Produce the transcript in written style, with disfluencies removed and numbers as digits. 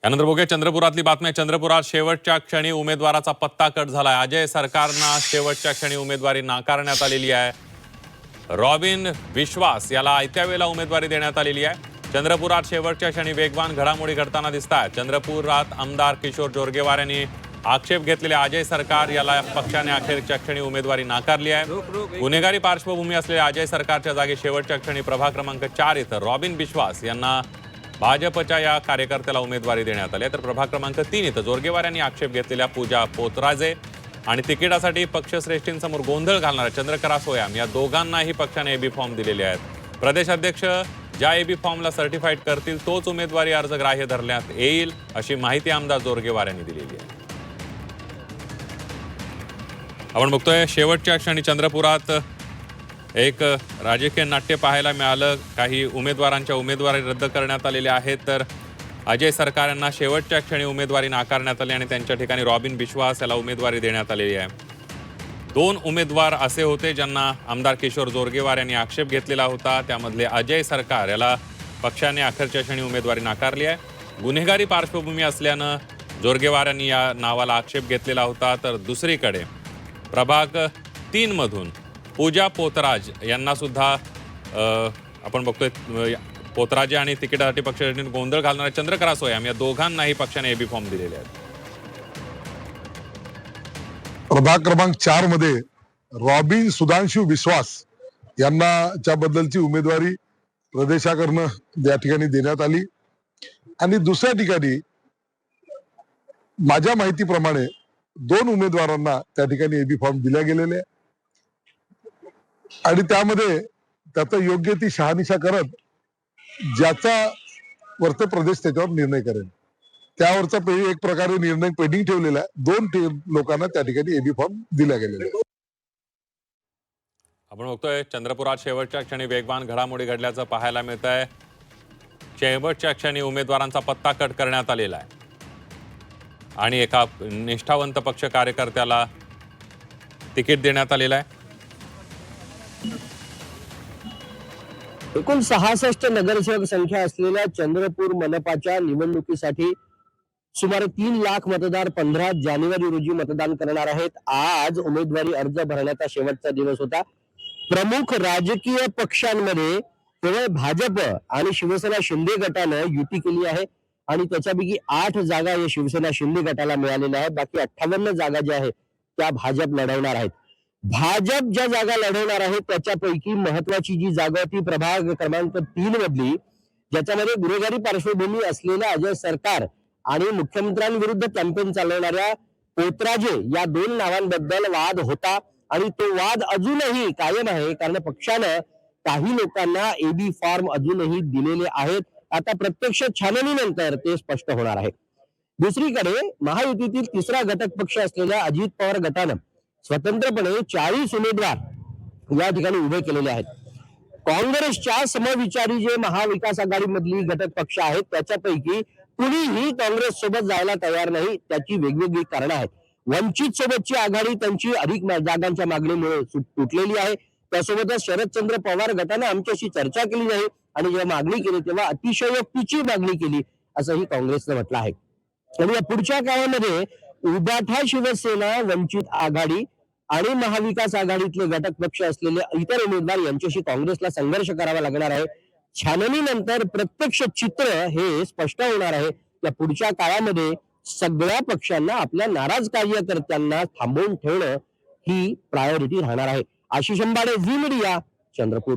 त्यानंतर बघूया चंद्रपुरातली बातमी। चंद्रपुरात शेवटच्या क्षणी उमेदवाराचा पत्ता कट झालाय। अजय सरकारना शेवटच्या क्षणी उमेदवारी नाकारण्यात आलेली आहे। रॉबिन विश्वास याला आयत्या वेळेला उमेदवारी देण्यात आलेली आहे। चंद्रपुरात शेवटच्या क्षणी वेगवान घडामोडी घडताना दिसतात। चंद्रपुरात आमदार किशोर जोरगेवार यांनी आक्षेप घेतलेल्या अजय सरकार याला पक्षाने अखेरच्या क्षणी उमेदवारी नाकारली आहे। गुन्हेगारी पार्श्वभूमी असलेल्या अजय सरकारच्या जागी शेवटच्या क्षणी प्रभाग क्रमांक 4 इथं रॉबिन विश्वास यांना भाजपच्या या कार्यकर्त्याला उमेदवारी देण्यात आली। तर प्रभाग क्रमांक 3 इथं जोरगेवार यांनी आक्षेप घेतलेल्या पूजा पोतराजे आणि तिकिटासाठी पक्षश्रेष्ठींसमोर गोंधळ घालणाऱ्या चंद्रकरा सोयाम या दोघांनाही पक्षाने एबी फॉर्म दिलेले आहेत। प्रदेश अध्यक्ष ज्या एबी फॉर्मला सर्टिफाईड करतील तोच उमेदवारी अर्ज ग्राह्य धरण्यात येईल, अशी माहिती आमदार जोरगेवार यांनी दिलेली आहे। आपण बघतोय शेवटच्या क्षणी चंद्रपुरात एक राजकीय नाट्य पाहायला मिळालं। काही उमेदवारांच्या उमेदवारी रद्द करण्यात आलेल्या आहेत, तर अजय सरकार यांना शेवटच्या क्षणी उमेदवारी नाकारण्यात आली आणि त्यांच्या ठिकाणी रॉबिन विश्वास याला उमेदवारी देण्यात आलेली आहे। 2 उमेदवार असे होते ज्यांना आमदार किशोर जोरगेवार यांनी आक्षेप घेतलेला होता। त्यामधले अजय सरकार याला पक्षाने अखेरच्या क्षणी उमेदवारी नाकारली आहे। गुन्हेगारी पार्श्वभूमी असल्यानं जोरगेवार यांनी या नावाला आक्षेप घेतलेला होता। तर दुसरीकडे प्रभाग 3 मधून पूजा पोतराज यांना सुद्धा आपण बघतोय पोतराजे आणि तिकिटासाठी पक्षाने गोंधळ घालणाऱ्या चंद्रकरा सोयाम या दोघांनाही पक्षाने एबी फॉर्म दिलेले आहेत। प्रभाग क्रमांक 4 मध्ये रॉबिन सुधांशु विश्वास यांना त्याबद्दलची उमेदवारी प्रदेशाकडनं या ठिकाणी देण्यात आली आणि दुसऱ्या ठिकाणी माझ्या माहितीप्रमाणे 2 उमेदवारांना त्या ठिकाणी एबी फॉर्म दिल्या गेलेले आणि त्यामध्ये त्याचा योग्य ती शहानिशा करत ज्याचा वरचा प्रदेश त्याच्यावर निर्णय करेल त्यावरचा एक प्रकारे निर्णय पेंडिंग ठेवलेला आहे। 2 लोकांना त्या ठिकाणी एबी फॉर्म दिल्या गेलेले। आपण बघतोय चंद्रपुरात शेवटच्या क्षणी वेगवान घडामोडी घडल्याचं पाहायला मिळत आहे। शेवटच्या क्षणी उमेदवारांचा पत्ता कट करण्यात आलेला आहे आणि एका निष्ठावंत पक्ष कार्यकर्त्याला तिकीट देण्यात आलेलं आहे। एकूण 66 नगरसेवक संख्या असलेल्या चंद्रपूर मनपाच्या निवडणुकीसाठी सुमारे 3 लाख मतदार 15 जानेवारी रोजी मतदान करणार आहेत। आज उमेदवारी अर्ज भरण्याचा शेवटचा दिवस होता। प्रमुख राजकीय पक्षांमध्ये केवळ भाजप आणि शिवसेना शिंदे गटानं युती केली आहे आणि त्याच्यापैकी 8 जागा या शिवसेना शिंदे गटाला मिळालेल्या आहेत। बाकी 58 जागा ज्या आहेत त्या भाजप लढवणार आहेत। भाजप ज्या जागा लढवणार आहे त्याच्यापैकी महत्वाची जी जागा ती प्रभाग क्रमांक 3 मधली, ज्याच्यामध्ये गुन्हेगारी पार्श्वभूमी असलेल्या अजय सरकार आणि मुख्यमंत्र्यांविरुद्ध कॅम्पेन चालवणाऱ्या पोतराजे या 2 नावांबद्दल वाद होता आणि तो वाद अजूनही कायम आहे, कारण पक्षानं काही लोकांना एबी फॉर्म अजूनही दिलेले आहेत। आता प्रत्यक्ष छाननीनंतर ते स्पष्ट होणार आहे। दुसरीकडे महायुतीतील तिसरा घटक पक्ष असलेल्या अजित पवार गटानं स्वतंत्रपणे 40 उमेदवार या ठिकाणी उभे केलेले आहेत। काँग्रेसच्या समविचारी जे महाविकास आघाडी मधली घटक पक्ष आहेत त्याच्यापैकी कुणीही काँग्रेस सोबत जायला तयार नाही। त्याची वेगवेगळी कारणं आहेत। वंचित सोबतची आघाडी त्यांची अधिक जागांच्या मागणीमुळे तुटलेली आहे। त्यासोबतच शरदचंद्र पवार गटाने आमच्याशी चर्चा केली नाही आणि जेव्हा मागणी केली तेव्हा अतिशयोक्तीची मागणी केली असंही काँग्रेसने म्हटलं आहे। आणि या पुढच्या काळामध्ये उबाठा शिवसेना, वंचित आघाडी आणि महाविकास आघाडीतले घटक पक्ष असलेले इतर उमेदवार यांच्याशी काँग्रेसला संघर्ष करावा लागणार आहे। छाननीनंतर प्रत्यक्ष चित्र हे स्पष्ट होणार आहे। या पुढच्या काळामध्ये सगळ्या पक्षांना आपल्या नाराज कार्यकर्त्यांना थांबवून ठेवणं ही प्रायोरिटी राहणार आहे। आशिष अंबाडे, झी मीडिया, चंद्रपूर।